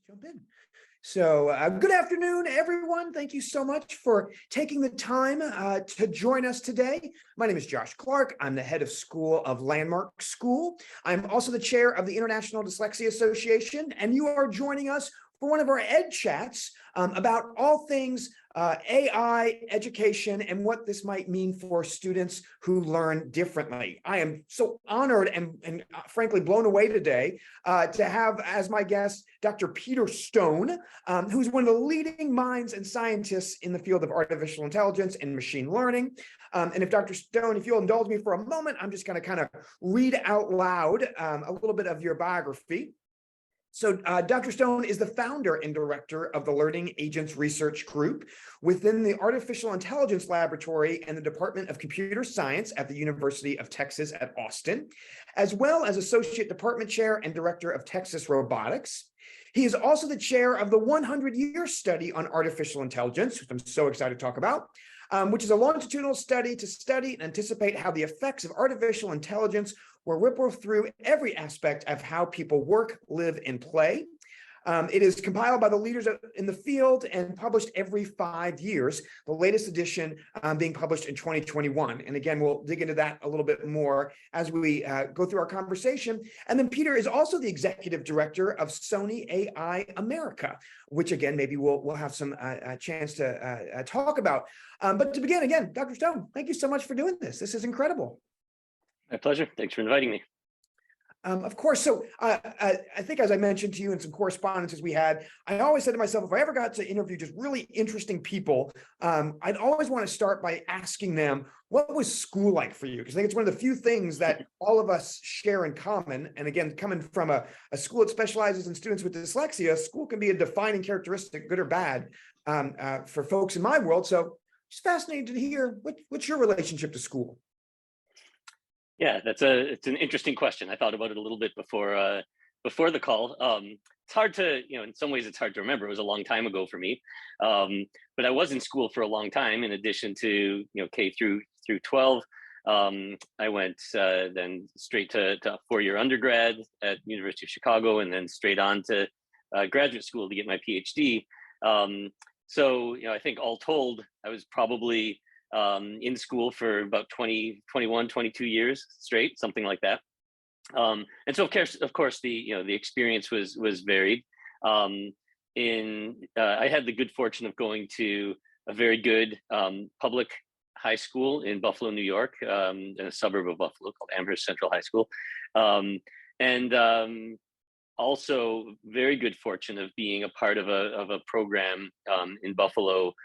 Jump in. So good afternoon, everyone. Thank you so much for taking the time to join us today. My name is Josh Clark. I'm the head of school of Landmark School. I'm also the chair of the International Dyslexia Association, and you are joining us for one of our EdChats about all things AI education and what this might mean for students who learn differently. I am so honored and frankly blown away today to have as my guest Dr. Peter Stone, who's one of the leading minds and scientists in the field of artificial intelligence and machine learning. And if Dr. Stone, if you'll indulge me for a moment, I'm just going to kind of read out loud a little bit of your biography. So Dr. Stone is the founder and director of the Learning Agents Research Group within the Artificial Intelligence Laboratory and the Department of Computer Science at the University of Texas at Austin, as well as Associate Department Chair and Director of Texas Robotics. He is also the chair of the 100-year study on artificial intelligence, which I'm so excited to talk about, which is a longitudinal study to study and anticipate how the effects of artificial intelligence will ripple through every aspect of how people work, live, and play. It is compiled by the leaders in the field and published every 5 years, the latest edition being published in 2021. And again, we'll dig into that a little bit more as we go through our conversation. And then Peter is also the executive director of Sony AI America, which again, maybe we'll have some chance to talk about. But to begin, again, Dr. Stone, thank you so much for doing this. This is incredible. My pleasure. Thanks for inviting me. Of course. So I think, as I mentioned to you in some correspondences we had, I always said to myself, if I ever got to interview just really interesting people, I'd always want to start by asking them, what was school like for you? Because I think it's one of the few things that all of us share in common. And again, coming from a school that specializes in students with dyslexia, school can be a defining characteristic, good or bad, for folks in my world. So just fascinated to hear what's your relationship to school? Yeah, it's an interesting question. I thought about it a little bit before the call. It's hard to, in some ways it's hard to remember. It was a long time ago for me. But I was in school for a long time in addition to, K through 12. I went then straight to a 4-year undergrad at University of Chicago and then straight on to graduate school to get my PhD. So, I think all told, I was probably in school for about 20, 21, 22 years straight, something like that. And so of course, the experience was varied. I had the good fortune of going to a very good public high school in Buffalo, New York, in a suburb of Buffalo called Amherst Central High School. Also very good fortune of being a part of a program in Buffalo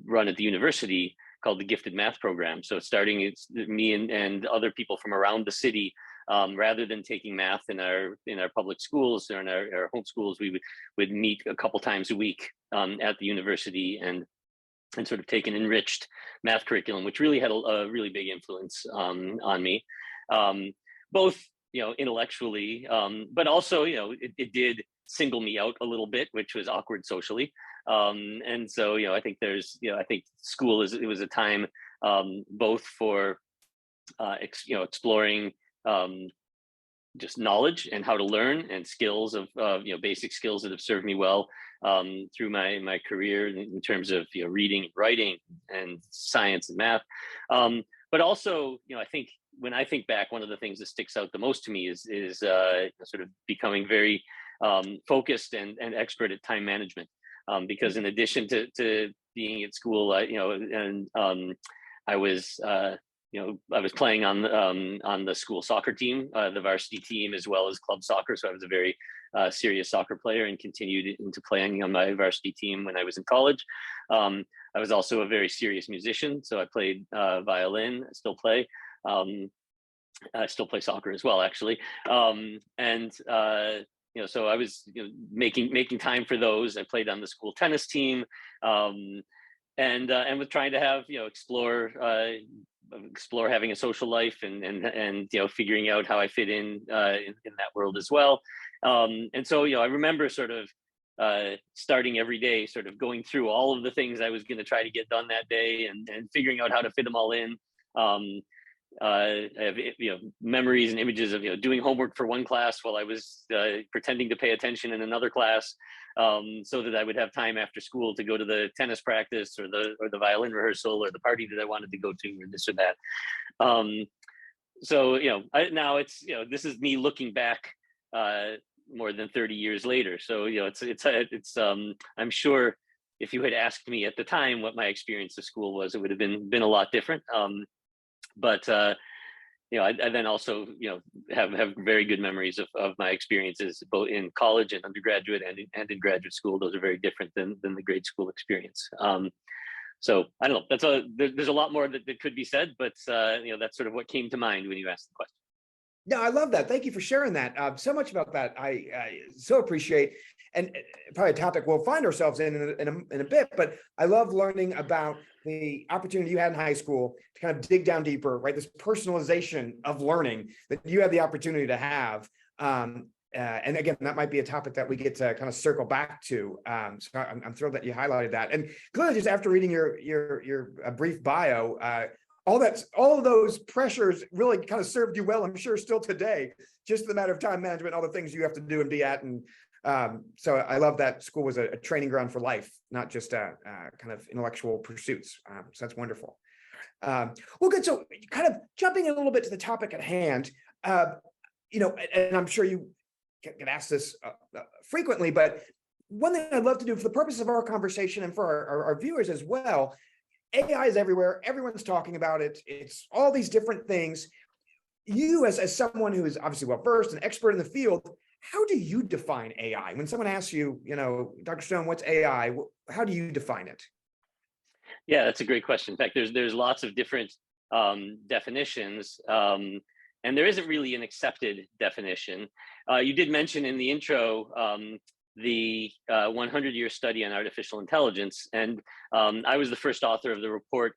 run at the university called the Gifted Math Program. So starting, it's me and other people from around the city, rather than taking math in our public schools or in our home schools, we would meet a couple times a week at the university and sort of take an enriched math curriculum, which really had a really big influence on me, both intellectually, but also it did single me out a little bit, which was awkward socially. And so, I think I think school it was a time both for, exploring just knowledge and how to learn and skills of, basic skills that have served me well through my career in terms of, reading and writing and science and math. But also, I think when I think back, one of the things that sticks out the most to me is sort of becoming very focused and expert at time management. Because in addition to being at school, I was playing on the school soccer team, the varsity team, as well as club soccer. So I was a very serious soccer player and continued into playing on my varsity team when I was in college. I was also a very serious musician. So I played violin, I still play. I still play soccer as well, actually. So I was making time for those. I played on the school tennis team, and was trying to have explore having a social life and figuring out how I fit in that world as well. And so I remember sort of starting every day, sort of going through all of the things I was going to try to get done that day and figuring out how to fit them all in. I have memories and images of doing homework for one class while I was pretending to pay attention in another class, so that I would have time after school to go to the tennis practice or the violin rehearsal or the party that I wanted to go to, or this or that. So now it's this is me looking back more than 30 years later. So it's I'm sure if you had asked me at the time what my experience of school was, it would have been a lot different. But I then also have very good memories of my experiences both in college and undergraduate and in graduate school. Those are very different than the grade school experience. So I don't know. There's a lot more that could be said, but that's sort of what came to mind when you asked the question. No, I love that. Thank you for sharing that. So much about that I so appreciate, and probably a topic we'll find ourselves in a bit. But I love learning about the opportunity you had in high school to kind of dig down deeper, right? This personalization of learning that you had the opportunity to have. And again, that might be a topic that we get to kind of circle back to. So I'm thrilled that you highlighted that. And clearly, just after reading your brief bio, all of those pressures really kind of served you well, I'm sure, still today. Just the matter of time management, all the things you have to do and be at. And so I love that school was a training ground for life, not just kind of intellectual pursuits. So that's wonderful. Well, good. So kind of jumping a little bit to the topic at hand, and I'm sure you get asked this frequently, but one thing I'd love to do for the purpose of our conversation and for our viewers as well, AI is everywhere. Everyone's talking about it. It's all these different things. You as someone who is obviously well-versed and expert in the field, how do you define AI? When someone asks you, Dr. Stone, what's AI? How do you define it? Yeah, that's a great question. In fact, there's lots of different definitions, and there isn't really an accepted definition. You did mention in the intro the 100-year study on artificial intelligence, and I was the first author of the report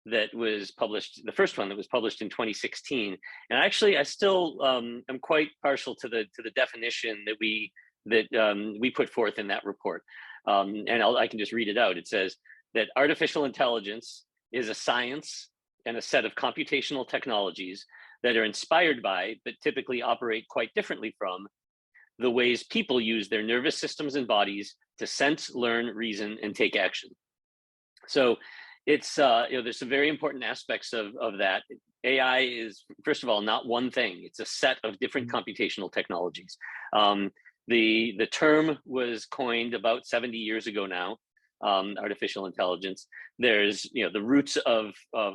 that was published, the first one that was published in 2016. And actually, I still am quite partial to the definition that we put forth in that report. And I can just read it out. It says that artificial intelligence is a science and a set of computational technologies that are inspired by, but typically operate quite differently from, the ways people use their nervous systems and bodies to sense, learn, reason, and take action. So it's, there's some very important aspects of that. AI is, first of all, not one thing. It's a set of different computational technologies. The term was coined about 70 years ago now, artificial intelligence. There's, the roots of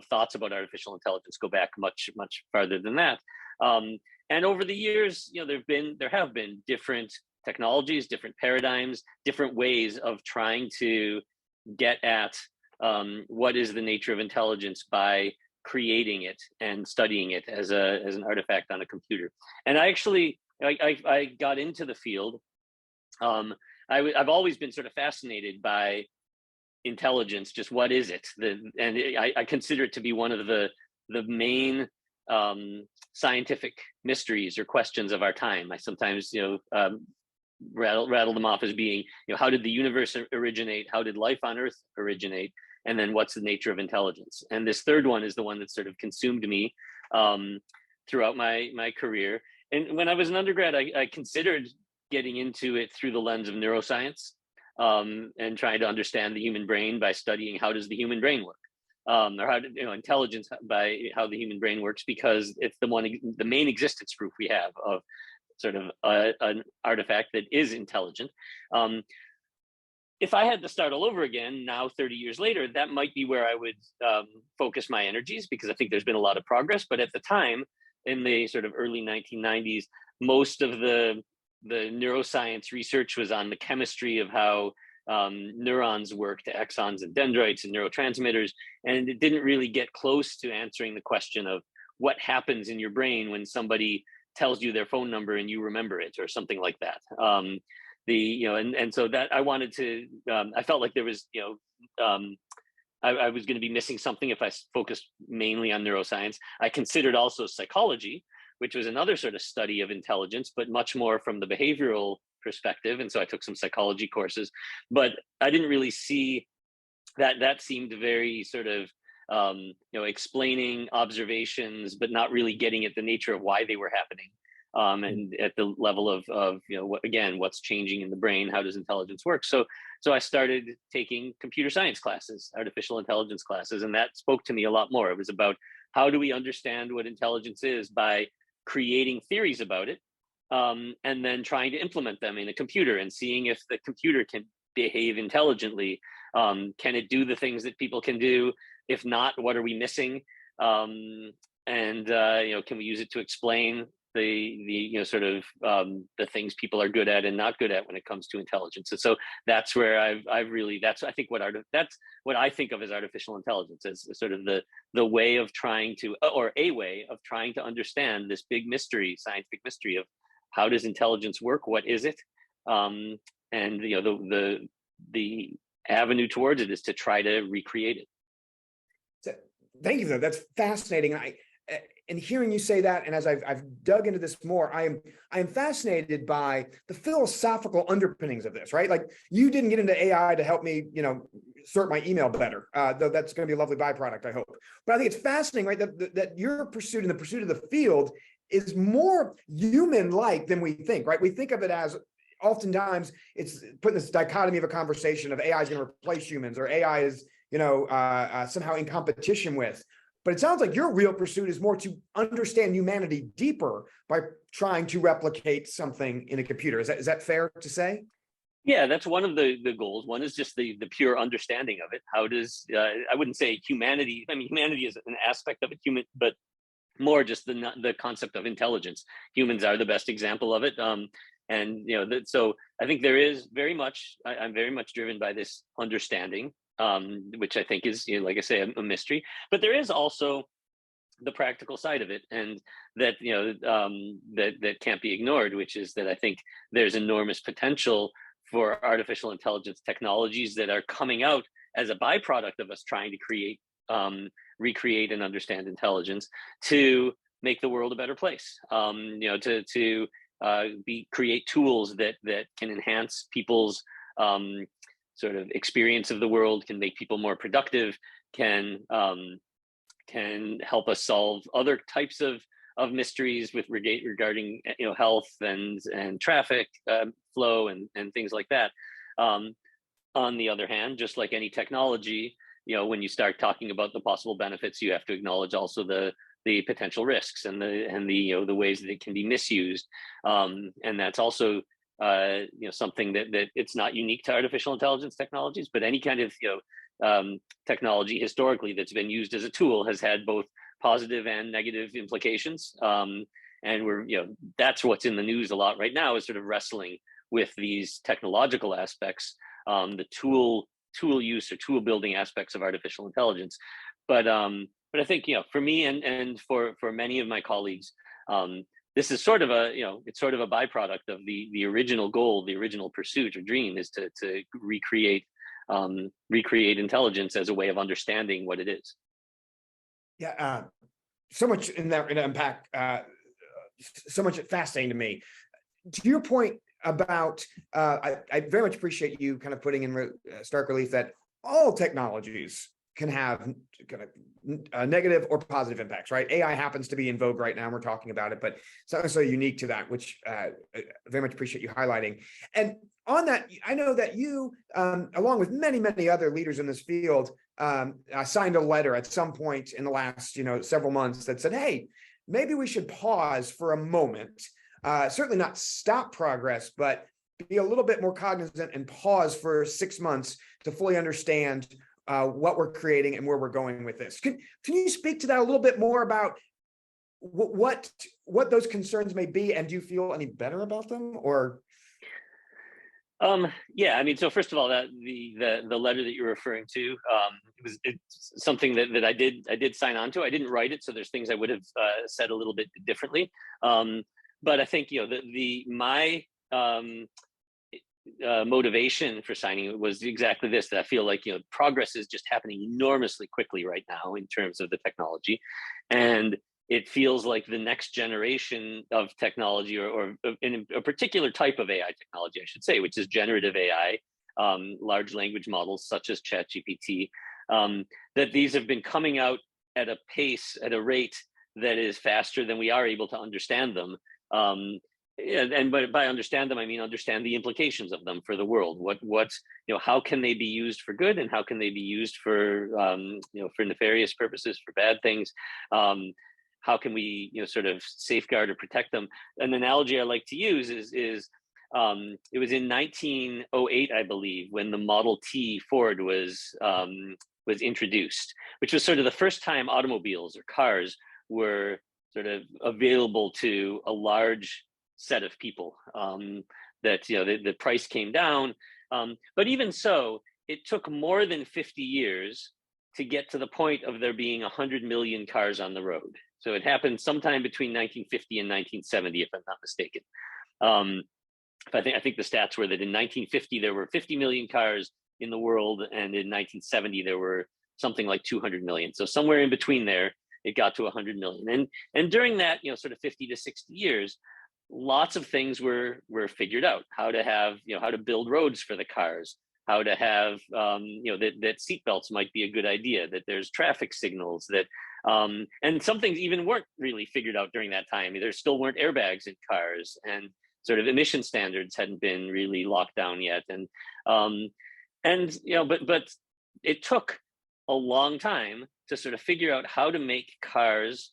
thoughts about artificial intelligence go back much, much farther than that. And over the years, there have been different technologies, different paradigms, different ways of trying to get at what is the nature of intelligence by creating it and studying it as an artifact on a computer. And I actually, I got into the field. I've always been sort of fascinated by intelligence. Just what is it? And I consider it to be one of the main scientific mysteries or questions of our time. I sometimes, rattle them off as being, how did the universe originate? How did life on Earth originate? And then what's the nature of intelligence? And this third one is the one that sort of consumed me throughout my career. And when I was an undergrad, I considered getting into it through the lens of neuroscience and trying to understand the human brain by studying how does the human brain work, or how intelligence by how the human brain works, because it's the main existence proof we have of sort of an artifact that is intelligent. If I had to start all over again now, 30 years later, that might be where I would focus my energies, because I think there's been a lot of progress. But at the time, in the sort of early 1990s, most of the neuroscience research was on the chemistry of how neurons work, to axons and dendrites and neurotransmitters. And it didn't really get close to answering the question of what happens in your brain when somebody tells you their phone number and you remember it, or something like that. And so that I wanted to, I felt like there was, I was going to be missing something if I focused mainly on neuroscience. I considered also psychology, which was another sort of study of intelligence, but much more from the behavioral perspective. And so I took some psychology courses, but I didn't really see that. That seemed very sort of explaining observations, but not really getting at the nature of why they were happening. And at the level of what's changing in the brain, how does intelligence work? So I started taking computer science classes, artificial intelligence classes, and that spoke to me a lot more. It was about how do we understand what intelligence is by creating theories about it, and then trying to implement them in a computer and seeing if the computer can behave intelligently. Can it do the things that people can do? If not, what are we missing? Can we use it to explain the things people are good at and not good at when it comes to intelligence? And so that's where I've really, that's I think that's what I think of as artificial intelligence, as sort of the way of trying to, or a way of trying to understand this big mystery, scientific mystery of how does intelligence work? What is it? And the avenue towards it is to try to recreate it. So, thank you, though. That's fascinating. And hearing you say that, and as I've dug into this more, I am fascinated by the philosophical underpinnings of this, right? Like, you didn't get into AI to help me, sort my email better, though that's going to be a lovely byproduct, I hope. But I think it's fascinating, right, that your pursuit and the pursuit of the field is more human-like than we think, right? We think of it as, oftentimes it's put in this dichotomy of a conversation of AI is going to replace humans, or AI is, somehow in competition with. But it sounds like your real pursuit is more to understand humanity deeper by trying to replicate something in a computer. Is that fair to say? Yeah, that's one of the goals. One is just the pure understanding of it. How does I wouldn't say humanity. I mean, humanity is an aspect of it, human, but more just the concept of intelligence. Humans are the best example of it. So I think there is very much. I'm very much driven by this understanding, which I think is, like I say, a mystery. But there is also the practical side of it, and that that can't be ignored, which is that I think there's enormous potential for artificial intelligence technologies that are coming out as a byproduct of us trying to recreate and understand intelligence to make the world a better place. To create tools that can enhance people's sort of experience of the world, can make people more productive, can help us solve other types of mysteries regarding health and traffic flow and things like that. On the other hand, just like any technology, when you start talking about the possible benefits, you have to acknowledge also the potential risks and the ways that it can be misused. And that's also something that it's not unique to artificial intelligence technologies, but any kind of technology historically that's been used as a tool has had both positive and negative implications. And that's what's in the news a lot right now, is sort of wrestling with these technological aspects, the tool use or tool building aspects of artificial intelligence. But I think, for me and for many of my colleagues, this is sort of it's sort of a byproduct of the original goal, the original pursuit or dream, is to recreate intelligence as a way of understanding what it is. Yeah, so much in that unpack, so much fascinating to me. To your point about, I very much appreciate you kind of putting in stark relief that all technologies can have kind of negative or positive impacts, right? AI happens to be in vogue right now, and we're talking about it, but it's not necessarily unique to that, which I very much appreciate you highlighting. And on that, I know that you, along with many, many other leaders in this field, signed a letter at some point in the last, several months that said, hey, maybe we should pause for a moment, certainly not stop progress, but be a little bit more cognizant and pause for 6 months to fully understand what we're creating and where we're going with this. Can you speak to that a little bit more about what those concerns may be, and do you feel any better about them, or? Yeah, I mean, so first of all, that the letter that you're referring to, it's something that I did sign on to. I didn't write it, so there's things I would have said a little bit differently. But I think my motivation for signing it was exactly this: that I feel like progress is just happening enormously quickly right now in terms of the technology, and it feels like the next generation of technology, or in a particular type of AI technology, I should say, which is generative AI, large language models such as ChatGPT, that these have been coming out at a pace, at a rate that is faster than we are able to understand them. But by understand them, I mean understand the implications of them for the world. How can they be used for good, and how can they be used for for nefarious purposes, for bad things? How can we sort of safeguard or protect them? An analogy I like to use is it was in 1908, I believe, when the Model T Ford was introduced, which was sort of the first time automobiles or cars were sort of available to a large set of people. That the price came down, but even so, it took more than 50 years to get to the point of there being 100 million cars on the road. So it happened sometime between 1950 and 1970, if I'm not mistaken. I think the stats were that in 1950 there were 50 million cars in the world, and in 1970 there were something like 200 million. So somewhere in between there, it got to 100 million. And during that, sort of 50 to 60 years, lots of things were figured out. How to have, how to build roads for the cars, how to have, that seatbelts might be a good idea, that there's traffic signals, that, and some things even weren't really figured out during that time. There still weren't airbags in cars, and sort of emission standards hadn't been really locked down yet. But it took a long time to sort of figure out how to make cars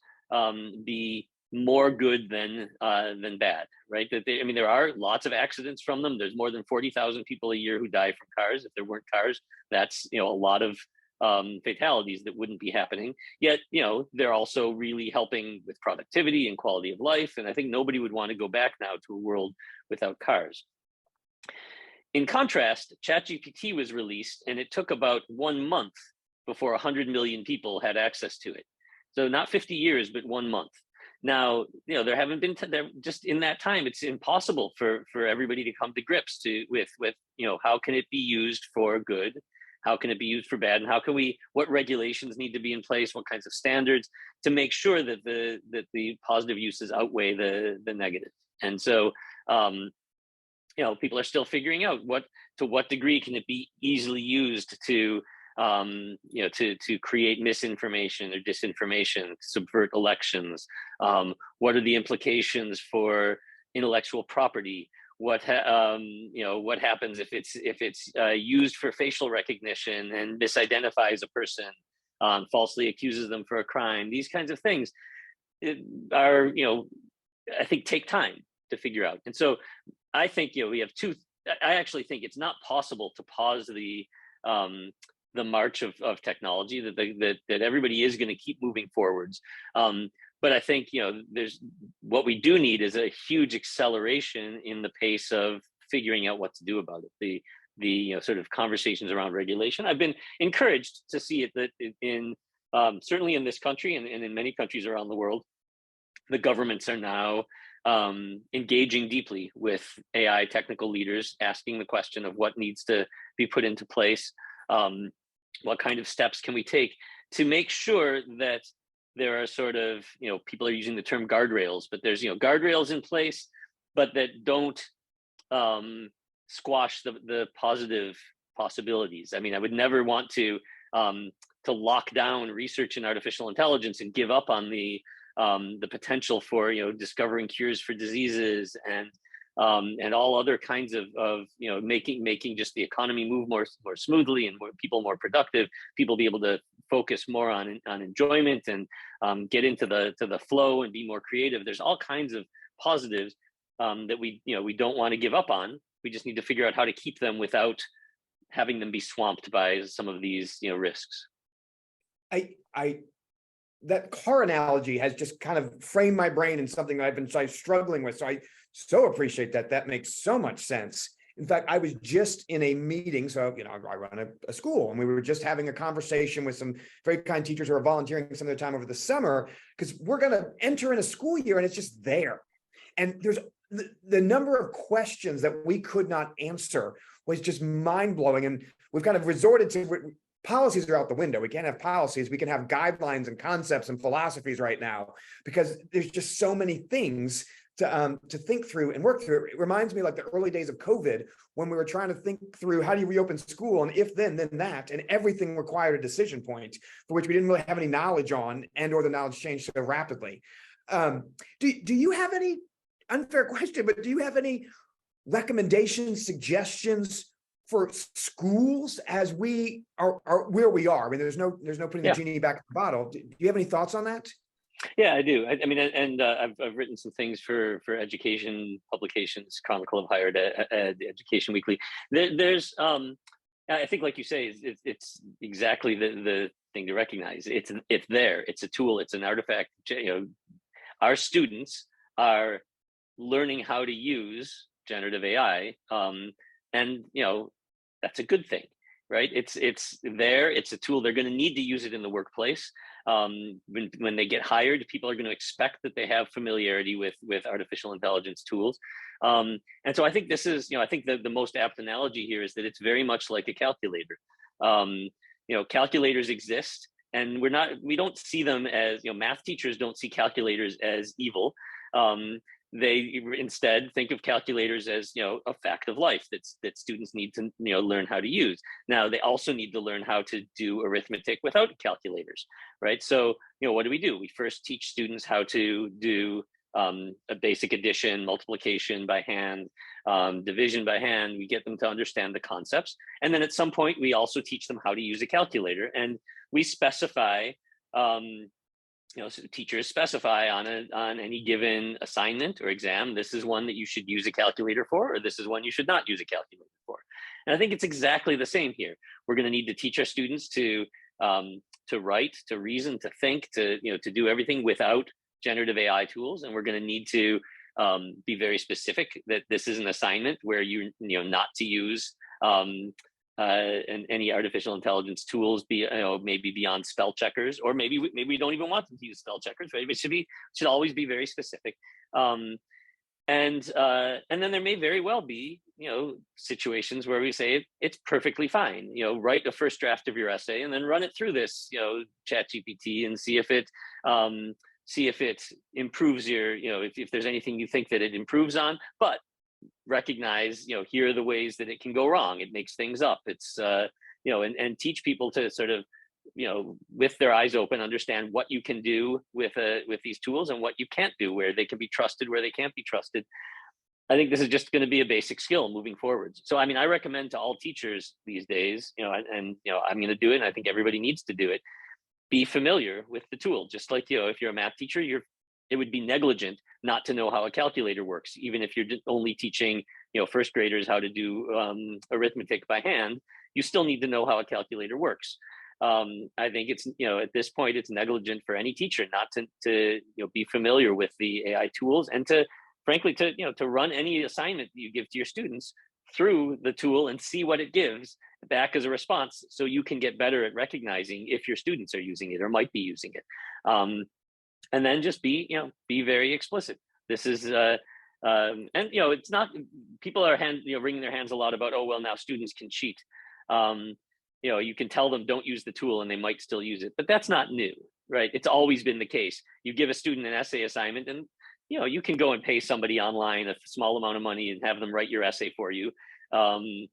be more good than bad, right? There are lots of accidents from them. There's more than 40,000 people a year who die from cars. If there weren't cars, that's a lot of fatalities that wouldn't be happening. Yet, they're also really helping with productivity and quality of life. And I think nobody would want to go back now to a world without cars. In contrast, ChatGPT was released, and it took about 1 month before 100 million people had access to it. So not 50 years, but 1 month. Now, there haven't been just in that time, it's impossible for everybody to come to grips with how can it be used for good, how can it be used for bad, and what regulations need to be in place, what kinds of standards to make sure that the positive uses outweigh the negative. And so, people are still figuring out to what degree can it be easily used to create misinformation or disinformation, subvert elections. What are the implications for intellectual property? What happens if it's used for facial recognition and misidentifies a person, falsely accuses them for a crime? These kinds of things are, I think, take time to figure out. And so I think we have I actually think it's not possible to pause the march of technology, that everybody is going to keep moving forwards. But I think, what we do need is a huge acceleration in the pace of figuring out what to do about it. The sort of conversations around regulation. I've been encouraged to see it that in certainly in this country and in many countries around the world, the governments are now engaging deeply with AI technical leaders, asking the question of what needs to be put into place. What kind of steps can we take to make sure that there are sort of, people are using the term guardrails, but there's, guardrails in place, but that don't squash the positive possibilities. I mean, I would never want to lock down research in artificial intelligence and give up on the potential for, discovering cures for diseases and all other kinds of making just the economy move more smoothly and people more productive, people be able to focus more on enjoyment and get into the flow and be more creative. There's all kinds of positives that we don't want to give up on. We just need to figure out how to keep them without having them be swamped by some of these risks. That car analogy has just kind of framed my brain in something I've been struggling with. So I so appreciate that. That makes so much sense. In fact, I was just in a meeting. So, I run a school, and we were just having a conversation with some very kind teachers who are volunteering some of their time over the summer, because we're going to enter in a school year and it's just there. And there's the number of questions that we could not answer was just mind blowing. And we've kind of resorted to policies are out the window. We can't have policies. We can have guidelines and concepts and philosophies right now, because there's just so many things to think through and work through. It reminds me like the early days of COVID, when we were trying to think through how do you reopen school, and if then that, and everything required a decision point for which we didn't really have any knowledge on, and or the knowledge changed so rapidly. Do you have any, unfair question, but do you have any recommendations, suggestions for schools as we are where we are? I mean, there's no putting the genie back in the bottle. Do you have any thoughts on that? Yeah, I do. I mean, and I've written some things for education publications, Chronicle of Higher Ed, Education Weekly. There's, I think, like you say, it's exactly the thing to recognize. It's there. It's a tool. It's an artifact. You know, our students are learning how to use generative AI, and you know, that's a good thing, right? It's there. It's a tool. They're going to need to use it in the workplace. When they get hired, people are going to expect that they have familiarity with artificial intelligence tools. And so I think this is, I think the most apt analogy here is that it's very much like a calculator. Calculators exist, and we don't see them as, math teachers don't see calculators as evil. They instead think of calculators as, a fact of life that students need to, learn how to use. Now, they also need to learn how to do arithmetic without calculators, right? So, what do? We first teach students how to do a basic addition, multiplication by hand, division by hand. We get them to understand the concepts. And then at some point, we also teach them how to use a calculator. And we specify, so teachers specify on any given assignment or exam, this is one that you should use a calculator for, or this is one you should not use a calculator for. And I think it's exactly the same here. We're going to need to teach our students to write, to reason, to think, to do everything without generative AI tools. And we're going to need to be very specific that this is an assignment where not to use and any artificial intelligence tools maybe beyond spell checkers, or maybe we don't even want them to use spell checkers, right? It should always be very specific. And then there may very well be, situations where we say it's perfectly fine, write a first draft of your essay and then run it through this, ChatGPT, and see if it improves your, if there's anything you think that it improves on, but recognize, here are the ways that it can go wrong. It makes things up. It's, and teach people to sort of, with their eyes open, understand what you can do with these tools and what you can't do, where they can be trusted, where they can't be trusted. I think this is just going to be a basic skill moving forward. So, I mean, I recommend to all teachers these days, I'm going to do it, and I think everybody needs to do it. Be familiar with the tool. Just like, if you're a math teacher, it would be negligent not to know how a calculator works, even if you're only teaching, first graders how to do arithmetic by hand. You still need to know how a calculator works. I think it's, at this point, it's negligent for any teacher not to be familiar with the AI tools, and to, frankly, to run any assignment that you give to your students through the tool and see what it gives back as a response, so you can get better at recognizing if your students are using it or might be using it. And then just be very explicit. This is, and it's not, people are wringing their hands a lot about, oh, well, now students can cheat. You can tell them don't use the tool and they might still use it, but that's not new, right? It's always been the case. You give a student an essay assignment, and you can go and pay somebody online a small amount of money and have them write your essay for you. And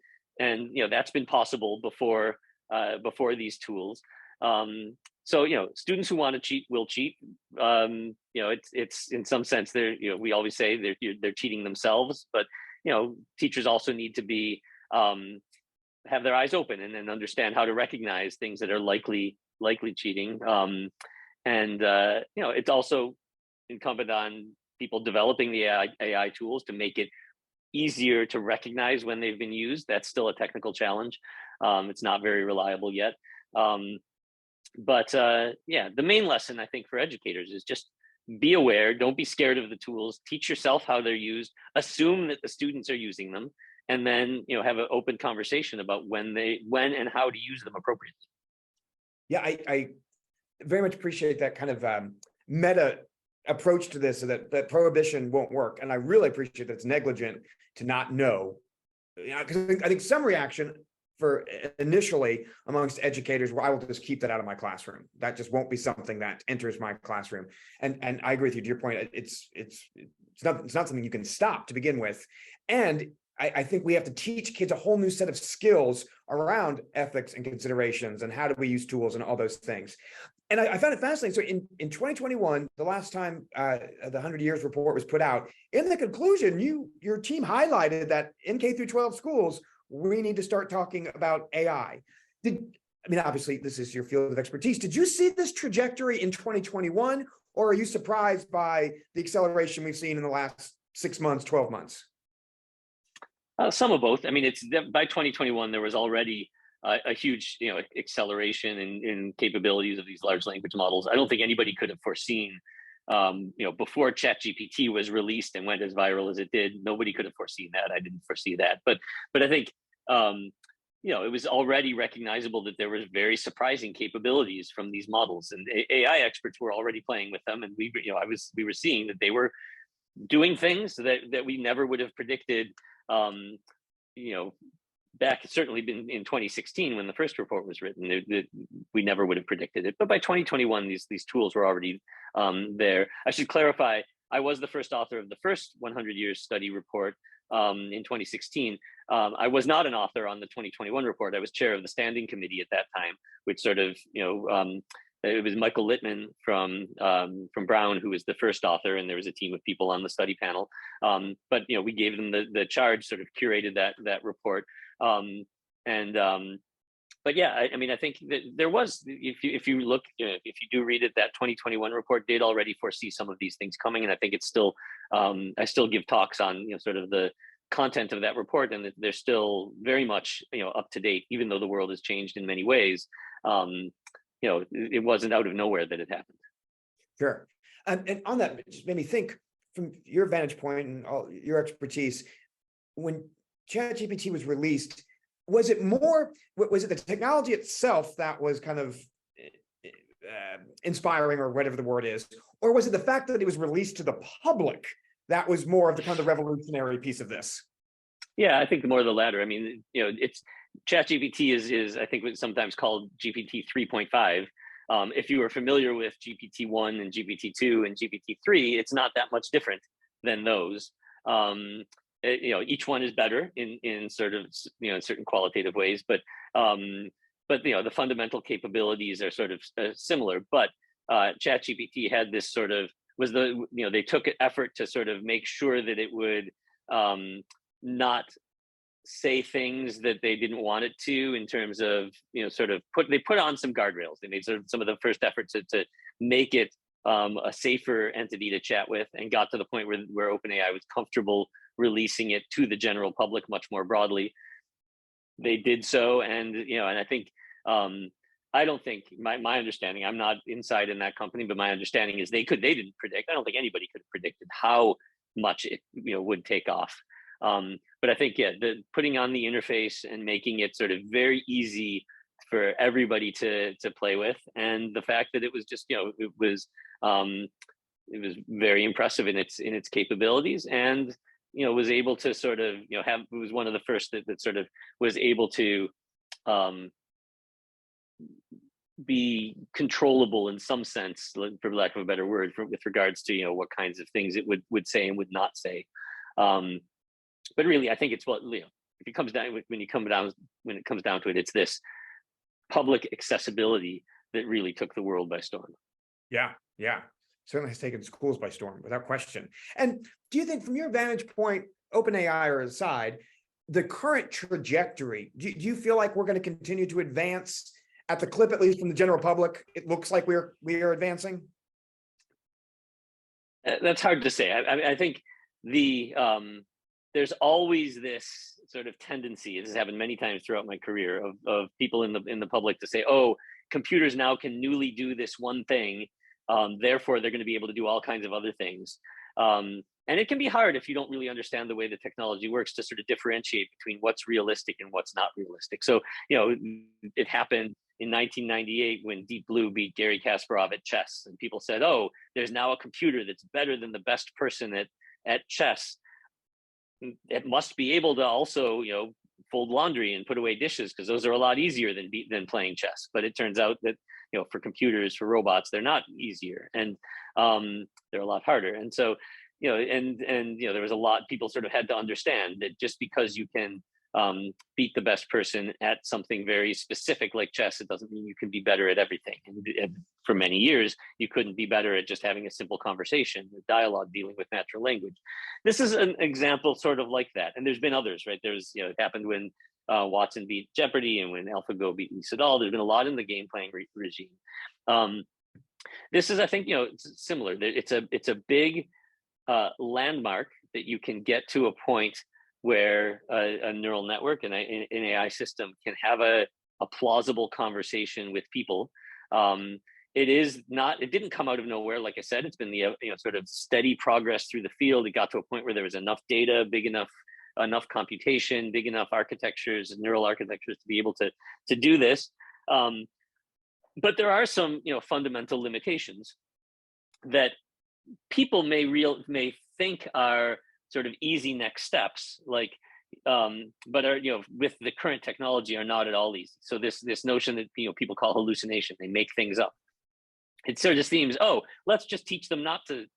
that's been possible before these tools. So, students who want to cheat will cheat. It's in some sense, we always say they're cheating themselves, but, teachers also need to be, have their eyes open and then understand how to recognize things that are likely cheating. It's also incumbent on people developing the AI tools to make it easier to recognize when they've been used. That's still a technical challenge. It's not very reliable yet. But the main lesson, I think, for educators is just be aware, don't be scared of the tools, teach yourself how they're used, assume that the students are using them, and then, have an open conversation about when and how to use them appropriately. Yeah, I very much appreciate that kind of meta approach to this, so that prohibition won't work. And I really appreciate that it's negligent to not know, because I think some reaction for initially amongst educators where I will just keep that out of my classroom. That just won't be something that enters my classroom. And I agree with you, to your point. It's not something you can stop to begin with. And I think we have to teach kids a whole new set of skills around ethics and considerations and how do we use tools and all those things. And I found it fascinating. So in 2021, the last time the 100 Years report was put out, in the conclusion, your team highlighted that in K through 12 schools, we need to start talking about AI. Obviously, this is your field of expertise. Did you see this trajectory in 2021, or are you surprised by the acceleration we've seen in the last 6 months, 12 months? Some of both. I mean, it's by 2021 there was already a huge, acceleration in capabilities of these large language models. I don't think anybody could have foreseen, before ChatGPT was released and went as viral as it did. Nobody could have foreseen that. I didn't foresee that. But I think, it was already recognizable that there was very surprising capabilities from these models, and AI experts were already playing with them, and we were seeing that they were doing things that we never would have predicted. Back certainly been in 2016 when the first report was written, we never would have predicted it. But by 2021, these tools were already there. I should clarify, I was the first author of the first 100 Years study report in 2016. I was not an author on the 2021 report. I was chair of the standing committee at that time, which sort of, it was Michael Littman from Brown who was the first author, and there was a team of people on the study panel. But we gave them the charge, sort of curated that report. But yeah, I think that there was, if you look, if you do read it, that 2021 report did already foresee some of these things coming, and I think it's still, I still give talks on sort of the content of that report, and they're still very much up to date, even though the world has changed in many ways. It wasn't out of nowhere that it happened. Sure. And on that, it just made me think from your vantage point and all your expertise, when ChatGPT was released, was it the technology itself that was kind of inspiring, or whatever the word is, or was it the fact that it was released to the public that was more of the kind of revolutionary piece of this? Yeah, I think more of the latter. I mean, it's ChatGPT is I think what's sometimes called GPT 3.5. If you are familiar with GPT-1 and GPT-2 and GPT-3, it's not that much different than those. Each one is better in sort of in certain qualitative ways, but the fundamental capabilities are sort of similar. But ChatGPT had this sort of they took an effort to sort of make sure that it would not say things that they didn't want it to, in terms of they put on some guardrails. They made sort of some of the first efforts to make it a safer entity to chat with, and got to the point where OpenAI was comfortable releasing it to the general public much more broadly. They did so, and and I think I don't think my understanding, I'm not inside in that company, but my understanding is they didn't predict. I don't think anybody could have predicted how much it would take off. But I think the putting on the interface and making it sort of very easy for everybody to play with, and the fact that it was just it was very impressive in its capabilities, and was able to sort of it was one of the first that sort of was able to be controllable in some sense, for lack of a better word, with regards to what kinds of things it would say and would not say. But really, I think it's if it comes down when it comes down to it, it's this public accessibility that really took the world by storm. Yeah. Certainly has taken schools by storm, without question. And do you think, from your vantage point, OpenAI or aside, the current trajectory, do you feel like we're going to continue to advance at the clip, at least from the general public? It looks like we are advancing. That's hard to say. I think there's always this sort of tendency, this has happened many times throughout my career, of people in the public to say, oh, computers now can newly do this one thing, therefore they're going to be able to do all kinds of other things. And it can be hard, if you don't really understand the way the technology works, to sort of differentiate between what's realistic and what's not realistic. So, it happened in 1998 when Deep Blue beat Garry Kasparov at chess, and people said, oh, there's now a computer that's better than the best person at chess. It must be able to also, fold laundry and put away dishes, because those are a lot easier than playing chess. But it turns out that, for computers, for robots, they're not easier, and they're a lot harder. And so, there was a lot, people sort of had to understand that just because you can beat the best person at something very specific like chess, it doesn't mean you can be better at everything. And for many years, you couldn't be better at just having a simple conversation, dialogue, dealing with natural language. This is an example sort of like that. And there's been others, right? There's, it happened when Watson beat Jeopardy and when AlphaGo beat Lee Sedol. There's been a lot in the game playing regime. This is, I think, it's similar. It's a big landmark that you can get to a point where a neural network and an AI system can have a plausible conversation with people. It didn't come out of nowhere. Like I said, it's been the sort of steady progress through the field. It got to a point where there was enough data, big enough computation, big enough architectures, neural architectures to be able to do this. But there are some fundamental limitations that people may think are sort of easy next steps, like, but are, with the current technology, are not at all easy. So this notion that people call hallucination, they make things up. It sort of seems, oh, let's just teach them not to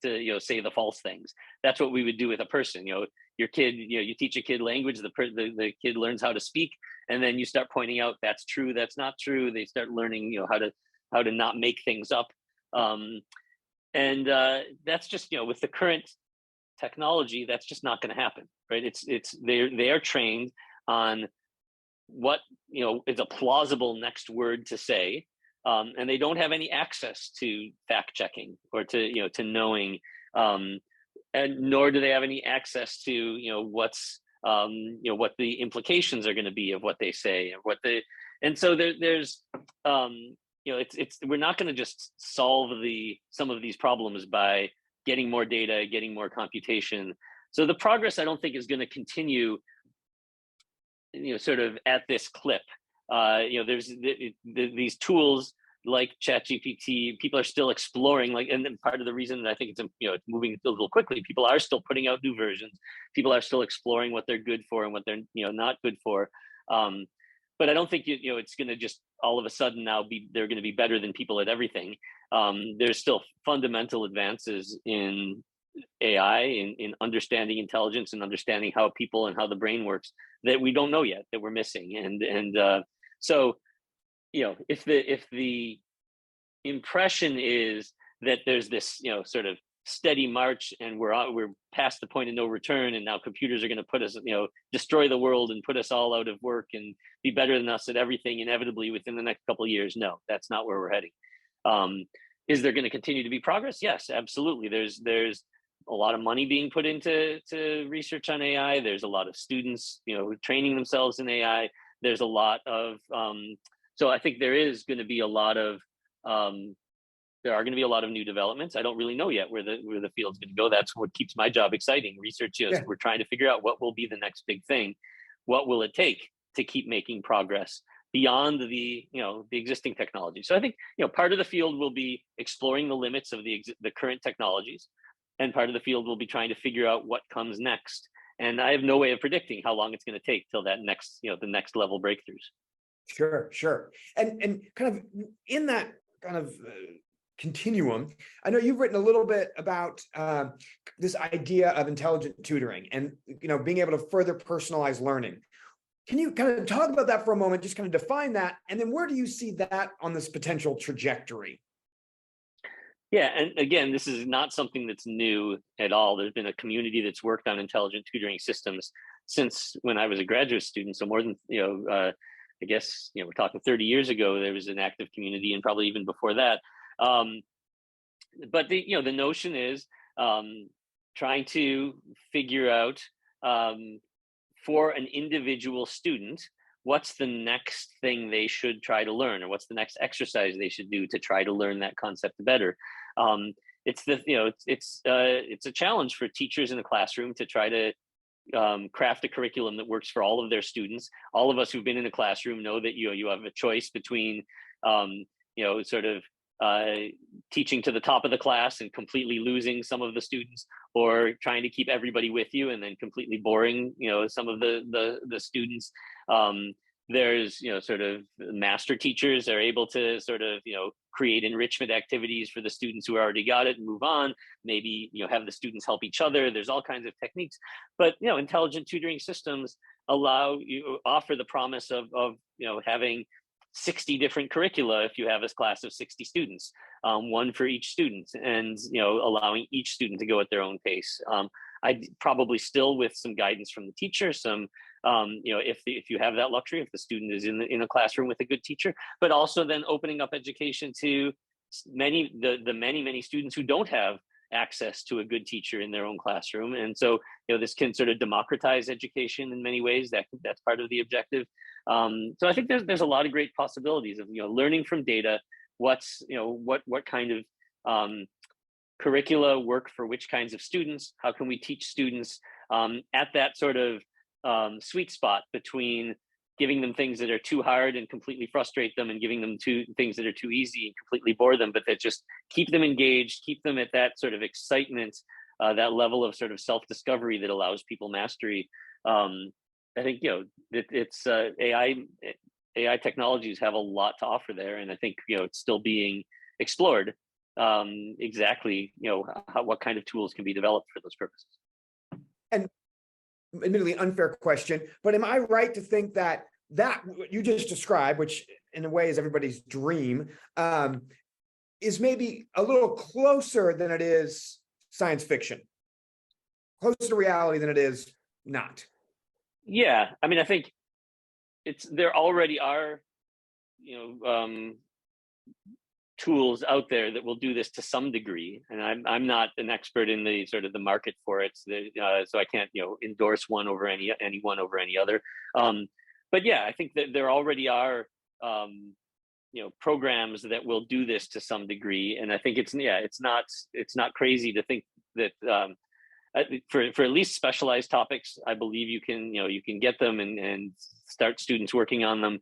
say the false things. That's what we would do with a person. Your kid, you teach a kid language, the kid learns how to speak, and then you start pointing out that's true, that's not true. They start learning, how to not make things up. And that's just, with the current technology, that's just not going to happen, right? They are trained on what is a plausible next word to say, and they don't have any access to fact checking or to knowing, and nor do they have any access to what's what the implications are going to be of what they say, and so there's we're not going to just solve some of these problems by getting more data, getting more computation. So the progress, I don't think, is going to continue, sort of at this clip. There's these tools like ChatGPT. People are still exploring, and then part of the reason that I think it's moving a little quickly, people are still putting out new versions. People are still exploring what they're good for and what they're not good for. But I don't think it's going to just all of a sudden now they're going to be better than people at everything. There's still fundamental advances in AI, in understanding intelligence and understanding how people and how the brain works that we don't know yet, that we're missing. And so if the impression is that there's this sort of steady march and we're past the point of no return, and now computers are going to put us, destroy the world and put us all out of work and be better than us at everything inevitably within the next couple of years. No, that's not where we're heading. Is there going to continue to be progress? Yes, absolutely. There's a lot of money being put into research on AI. There's a lot of students, training themselves in AI. There's a lot of so I think there is going to be a lot of there are going to be a lot of new developments. I don't really know yet where the field's going to go. That's what keeps my job exciting. Research is we're trying to figure out what will be the next big thing. What will it take to keep making progress beyond the existing technology? So I think part of the field will be exploring the limits of the current technologies, and part of the field will be trying to figure out what comes next. And I have no way of predicting how long it's going to take till that next the next level breakthroughs. Sure. And kind of in that kind of continuum, I know you've written a little bit about this idea of intelligent tutoring and being able to further personalize learning. Can you kind of talk about that for a moment, just kind of define that, and then where do you see that on this potential trajectory? Yeah, and again, this is not something that's new at all. There's been a community that's worked on intelligent tutoring systems since when I was a graduate student. So more than I guess we're talking 30 years ago, there was an active community, and probably even before that. But the notion is trying to figure out for an individual student, what's the next thing they should try to learn, or what's the next exercise they should do to try to learn that concept better. It's a challenge for teachers in the classroom to try to craft a curriculum that works for all of their students. All of us who've been in a classroom know that you have a choice between sort of teaching to the top of the class and completely losing some of the students, or trying to keep everybody with you and then completely boring, some of the students. There's, sort of master teachers are able to sort of, create enrichment activities for the students who already got it and move on. Maybe, have the students help each other. There's all kinds of techniques, but, intelligent tutoring systems offer the promise of having 60 different curricula if you have a class of 60 students, one for each student, and allowing each student to go at their own pace. I probably still with some guidance from the teacher, if you have that luxury, if the student is in a classroom with a good teacher, but also then opening up education to many students who don't have access to a good teacher in their own classroom. And so, this can sort of democratize education in many ways. That's part of the objective. So I think there's a lot of great possibilities of, learning from data, what kind of curricula work for which kinds of students, how can we teach students at that sort of sweet spot between giving them things that are too hard and completely frustrate them, and giving them things that are too easy and completely bore them, but that just keep them engaged, keep them at that sort of excitement, that level of sort of self-discovery that allows people mastery. I think, it's AI technologies have a lot to offer there. And I think, it's still being explored exactly, what kind of tools can be developed for those purposes. And admittedly unfair question, but am I right to think that what you just described, which in a way is everybody's dream, is maybe a little closer than it is science fiction, closer to reality than it is not? Yeah, I mean, I think there already are, tools out there that will do this to some degree, and I'm not an expert in the sort of the market for it, so I can't endorse one over any one over any other. But yeah, I think that there already are programs that will do this to some degree, and I think it's not crazy to think that for at least specialized topics, I believe you can get them and start students working on them.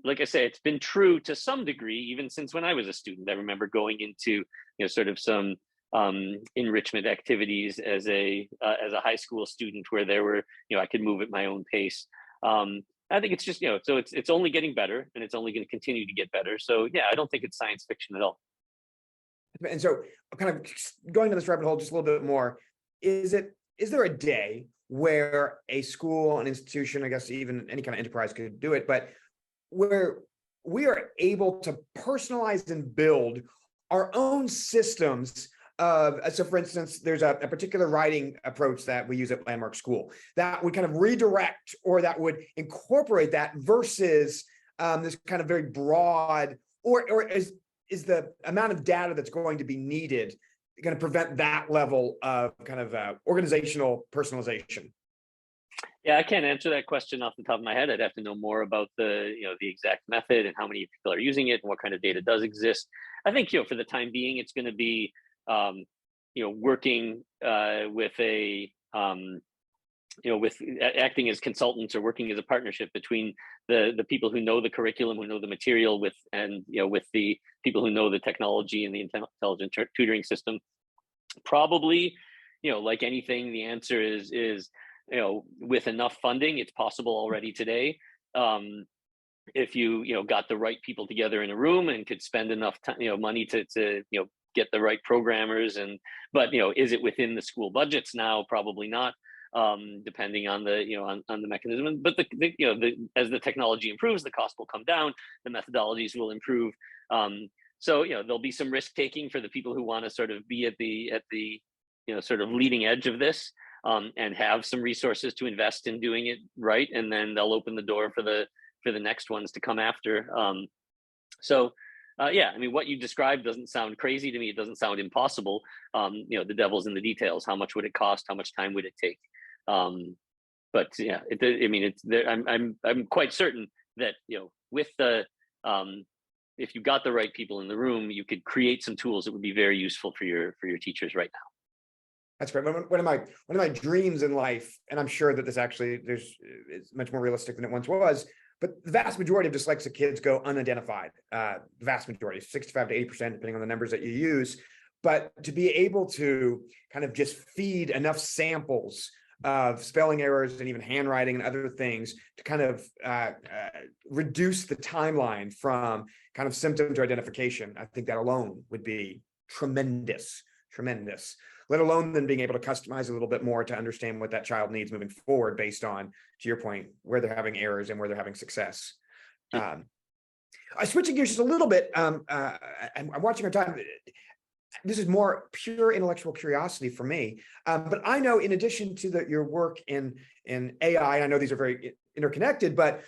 Like I say, it's been true to some degree, even since when I was a student. I remember going into, sort of some enrichment activities as a high school student, where there were, I could move at my own pace. I think it's just, so it's only getting better, and it's only going to continue to get better. So yeah, I don't think it's science fiction at all. And so, kind of going to this rabbit hole just a little bit more, is there a day where a school, an institution, I guess even any kind of enterprise could do it, but where we are able to personalize and build our own systems so for instance, there's a particular writing approach that we use at Landmark School that would kind of redirect, or that would incorporate that, versus this kind of very broad, or is the amount of data that's going to be needed going to prevent that level of kind of organizational personalization? Yeah, I can't answer that question off the top of my head. I'd have to know more about the exact method and how many people are using it and what kind of data does exist. I think, for the time being, it's going to be, working with with acting as consultants, or working as a partnership between the people who know the curriculum, who know the material, with the people who know the technology and the intelligent tutoring system. Probably, like anything, the answer is with enough funding, it's possible already today. If you got the right people together in a room and could spend enough money to get the right programmers, but is it within the school budgets now? Probably not, depending on the on the mechanism. But as the technology improves, the cost will come down, the methodologies will improve. So there'll be some risk taking for the people who want to sort of be at the sort of leading edge of this. And have some resources to invest in doing it right, and then they'll open the door for the next ones to come after. Yeah, I mean, what you described doesn't sound crazy to me. It doesn't sound impossible. The devil's in the details. How much would it cost? How much time would it take? But yeah, I'm quite certain that with the if you got the right people in the room, you could create some tools that would be very useful for your teachers right now. That's great. One of my dreams in life, and I'm sure that this actually is much more realistic than it once was but the vast majority of dyslexic kids go unidentified. The vast majority, 65 to 80%, depending on the numbers that you use. But to be able to kind of just feed enough samples of spelling errors and even handwriting and other things to kind of reduce the timeline from kind of symptom to identification, I think that alone would be tremendous, let alone then being able to customize a little bit more to understand what that child needs moving forward based on, to your point, where they're having errors and where they're having success. Switching gears just a little bit, I'm watching our time. This is more pure intellectual curiosity for me, but I know in addition to your work in AI, I know these are very interconnected, but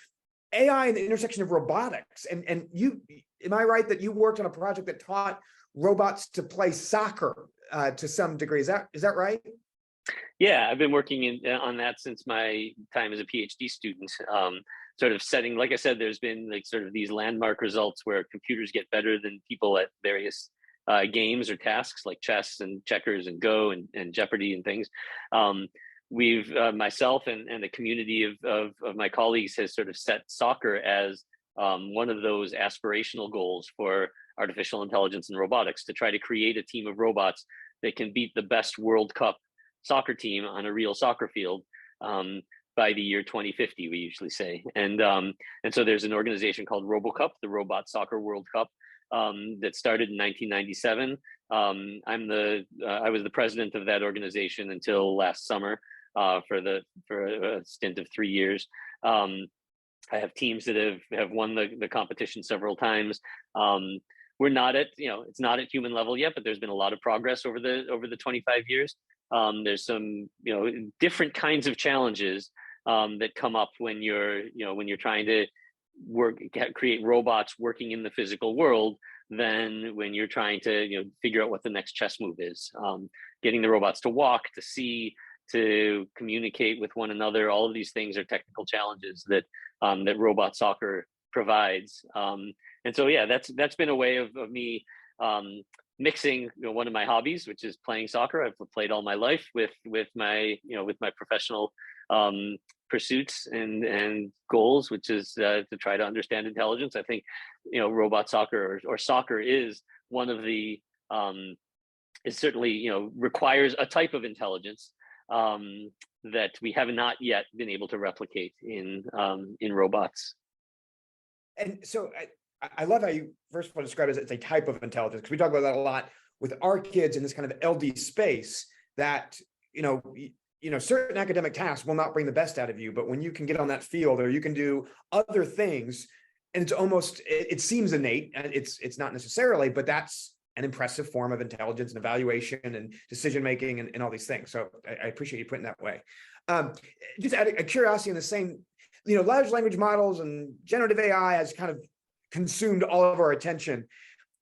AI and the intersection of robotics, and you, am I right that you worked on a project that taught robots to play soccer to some degree? Is that right? Yeah, I've been working on that since my time as a PhD student. Sort of setting, like I said, there's been like sort of these landmark results where computers get better than people at various games or tasks like chess and checkers and Go and Jeopardy and things. We've myself and the community of my colleagues has sort of set soccer as one of those aspirational goals for artificial intelligence and robotics, to try to create a team of robots that can beat the best World Cup soccer team on a real soccer field by the year 2050, we usually say. And so there's an organization called RoboCup, the Robot Soccer World Cup, that started in 1997. I was the president of that organization until last summer for a stint of 3 years. I have teams that have won the competition several times. We're not at, it's not at human level yet, but there's been a lot of progress over the 25 years. There's some, different kinds of challenges that come up when you're trying to create robots working in the physical world than when you're trying to, figure out what the next chess move is. Getting the robots to walk, to see, to communicate with one another. All of these things are technical challenges that robot soccer provides. And so, yeah, that's been a way of me mixing one of my hobbies, which is playing soccer. I've played all my life with my professional pursuits and goals, which is to try to understand intelligence. I think robot soccer or soccer is one of the it certainly requires a type of intelligence that we have not yet been able to replicate in robots. And so I love how you first of all describe it as it's a type of intelligence, because we talk about that a lot with our kids in this kind of LD space, that certain academic tasks will not bring the best out of you, but when you can get on that field or you can do other things, and it's almost, it seems innate, and it's not necessarily, but that's an impressive form of intelligence and evaluation and decision making and all these things. So I appreciate you putting it that way. Just out of curiosity, in the same, large language models and generative AI has kind of consumed all of our attention.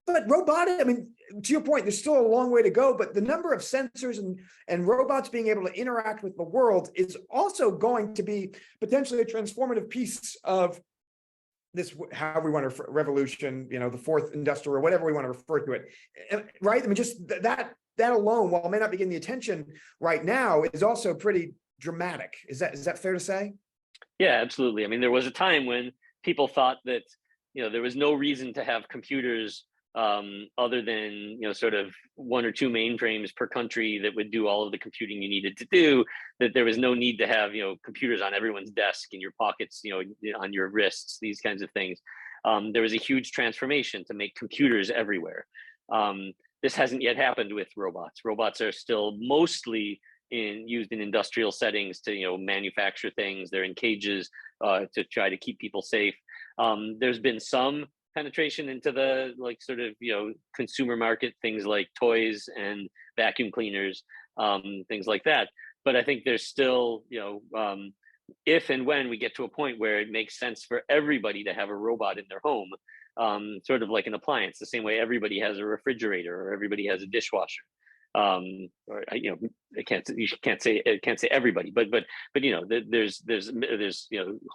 But robotic, to your point, there's still a long way to go, but the number of sensors and robots being able to interact with the world is also going to be potentially a transformative piece of this, how we want to revolution, the fourth industrial, or whatever we want to refer to it, right? Just that alone, while it may not be getting the attention right now, is also pretty dramatic. Is that fair to say? Yeah, absolutely. There was a time when people thought that there was no reason to have computers other than sort of one or two mainframes per country that would do all of the computing you needed to do, that there was no need to have computers on everyone's desk, in your pockets, on your wrists, these kinds of things. There was a huge transformation to make computers everywhere. This hasn't yet happened with robots. Robots are still mostly used in industrial settings to manufacture things. They're in cages to try to keep people safe. There's been some penetration into the consumer market, things like toys and vacuum cleaners, things like that. But I think there's still, if and when we get to a point where it makes sense for everybody to have a robot in their home, sort of like an appliance, the same way everybody has a refrigerator or everybody has a dishwasher. Or I can't say everybody, but there's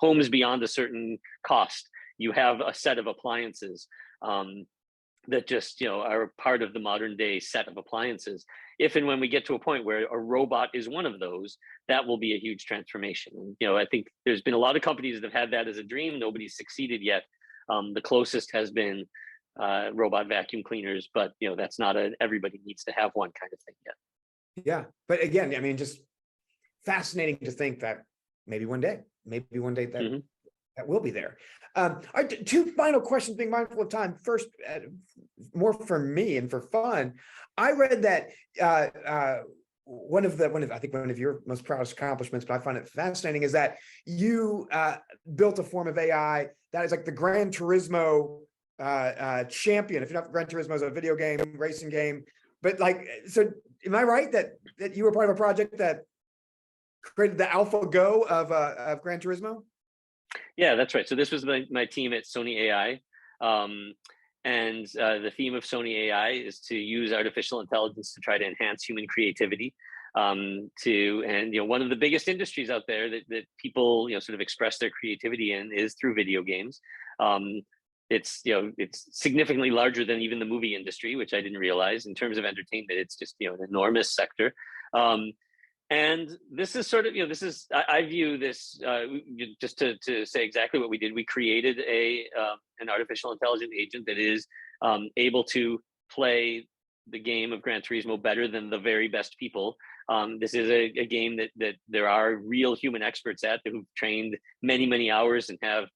homes beyond a certain cost. You have a set of appliances that just are part of the modern day set of appliances. If and when we get to a point where a robot is one of those, that will be a huge transformation. And, I think there's been a lot of companies that have had that as a dream. Nobody's succeeded yet. The closest has been robot vacuum cleaners, but that's not everybody needs to have one kind of thing yet. Yeah, but again, I mean, just fascinating to think that maybe one day that that will be there. All right, two final questions, being mindful of time. First, more for me and for fun, I read that one of your most proudest accomplishments, but I find it fascinating, is that you built a form of AI that is like the Gran Turismo champion. If you're not, Gran Turismo is a video game, racing game, but like, so am I right that you were part of a project that created the AlphaGo of Gran Turismo? Yeah, that's right. So this was my team at Sony AI. And the theme of Sony AI is to use artificial intelligence to try to enhance human creativity. One of the biggest industries out there that people sort of express their creativity in is through video games. It's significantly larger than even the movie industry, which I didn't realize. In terms of entertainment, it's just an enormous sector. And this is sort of, I view this, just to say exactly what we did. We created an artificial intelligent agent that is able to play the game of Gran Turismo better than the very best people. This is a game that there are real human experts at who've trained many, many hours and have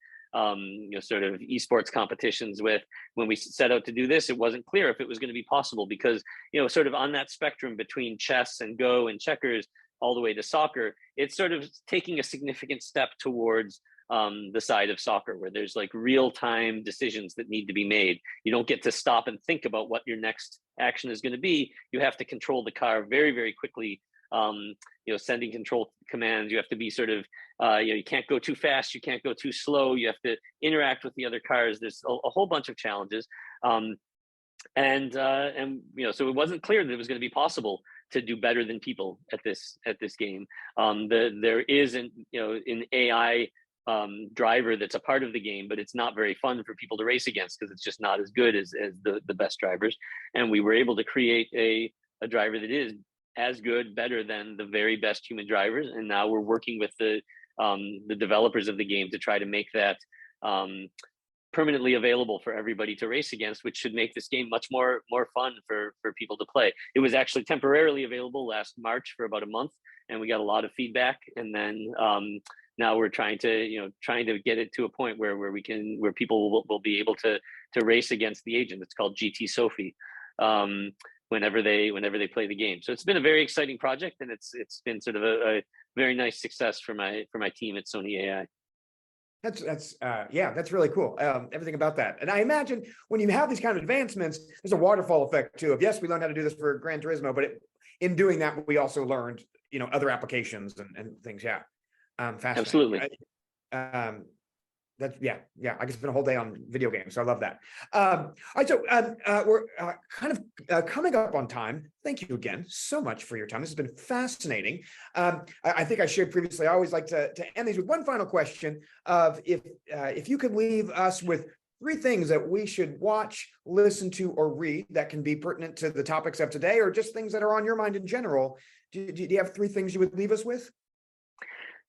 sort of esports competitions with. When we set out to do this, it wasn't clear if it was going to be possible because, sort of on that spectrum between chess and Go and checkers, all the way to soccer, it's sort of taking a significant step towards the side of soccer where there's like real-time decisions that need to be made. You don't get to stop and think about what your next action is going to be. You have to control the car very, very quickly, sending control commands. You have to be sort of, you can't go too fast, you can't go too slow, you have to interact with the other cars. There's a whole bunch of challenges. So it wasn't clear that it was going to be possible to do better than people at this game. There is an AI driver that's a part of the game, but it's not very fun for people to race against because it's just not as good as the best drivers. And we were able to create a driver that is as good, better than the very best human drivers. And now we're working with the developers of the game to try to make that permanently available for everybody to race against, which should make this game much more fun for people to play. It was actually temporarily available last March for about a month, and we got a lot of feedback. And then now we're trying to get it to a point where people will be able to race against the agent. It's called GT Sophie. Whenever they play the game. So it's been a very exciting project, and it's been sort of a very nice success for my team at Sony AI. That's really cool. Everything about that. And I imagine when you have these kind of advancements, there's a waterfall effect too. Of yes, we learned how to do this for Gran Turismo, but in doing that, we also learned, other applications and things. Yeah. Fascinating. Absolutely. I could spend a whole day on video games, so I love that. All right, so we're kind of coming up on time. Thank you again so much for your time. This has been fascinating. I think I shared previously, I always like to end these with one final question of if you could leave us with 3 things that we should watch, listen to, or read that can be pertinent to the topics of today, or just things that are on your mind in general. Do you have 3 things you would leave us with?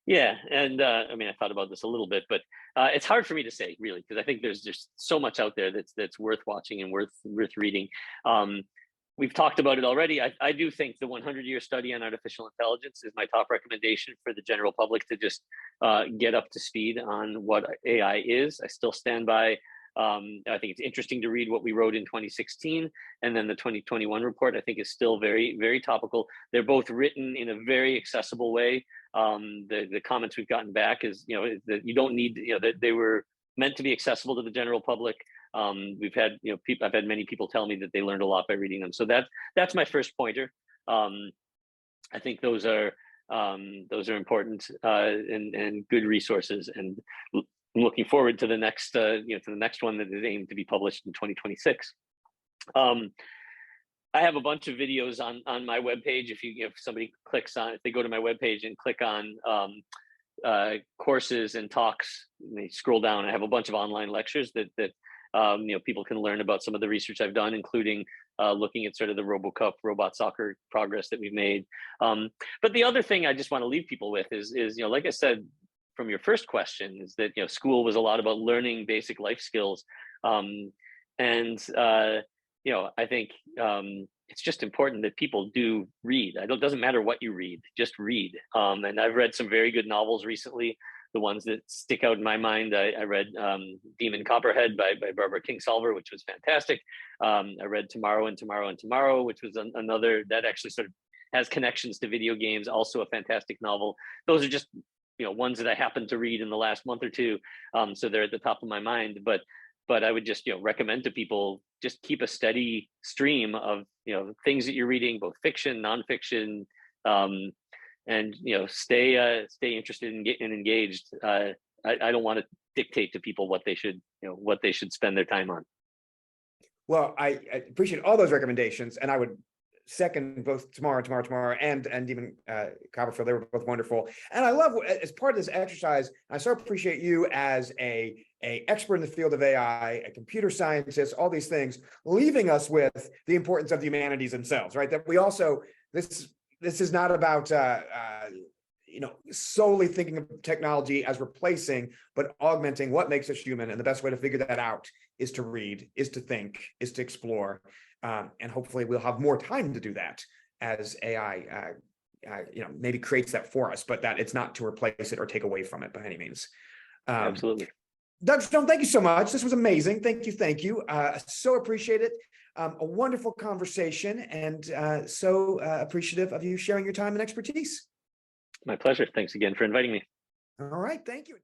Yeah, and I thought about this a little bit, but it's hard for me to say really because I think there's just so much out there that's worth watching and worth reading. We've talked about it already. I do think the 100-year study on artificial intelligence is my top recommendation for the general public to just get up to speed on what AI is. I still stand by. I think it's interesting to read what we wrote in 2016, and then the 2021 report I think is still very, very topical. They're both written in a very accessible way. The comments we've gotten back is, that you don't need, that they were meant to be accessible to the general public. We've had, I've had many people tell me that they learned a lot by reading them. So that's my first pointer. I think those are important and good resources, and I'm looking forward to the next, to the next one that is aimed to be published in 2026. I have a bunch of videos on my webpage. If somebody clicks on, if they go to my webpage and click on courses and talks, and they scroll down, I have a bunch of online lectures that People can learn about some of the research I've done, including looking at sort of the RoboCup robot soccer progress that we've made. But the other thing I just want to leave people with is like I said from your first question, is that school was a lot about learning basic life skills, and I think it's just important that people do read. It doesn't matter what you read, just read. And I've read some very good novels recently. The ones that stick out in my mind, I read Demon Copperhead by Barbara Kingsolver, which was fantastic. I read Tomorrow and Tomorrow and Tomorrow, which was another that actually sort of has connections to video games, also a fantastic novel. Those are just ones that I happened to read in the last month or two, so they're at the top of my mind. But I would just recommend to people, just keep a steady stream of things that you're reading, both fiction, nonfiction, and stay interested and engaged. I don't want to dictate to people what they should spend their time on. Well, I appreciate all those recommendations, and I would second both Tomorrow and even Copperfield. They were both wonderful, and I love, as part of this exercise, I so appreciate you as a expert in the field of AI, a computer scientist, all these things, leaving us with the importance of the humanities themselves, right? That we also, this is not about solely thinking of technology as replacing, but augmenting what makes us human. And the best way to figure that out is to read, is to think, is to explore. And hopefully we'll have more time to do that as AI, maybe creates that for us, but that it's not to replace it or take away from it by any means. Absolutely. Dr. Stone, thank you so much. This was amazing. Thank you. So appreciate it. A wonderful conversation, and so appreciative of you sharing your time and expertise. My pleasure. Thanks again for inviting me. All right. Thank you.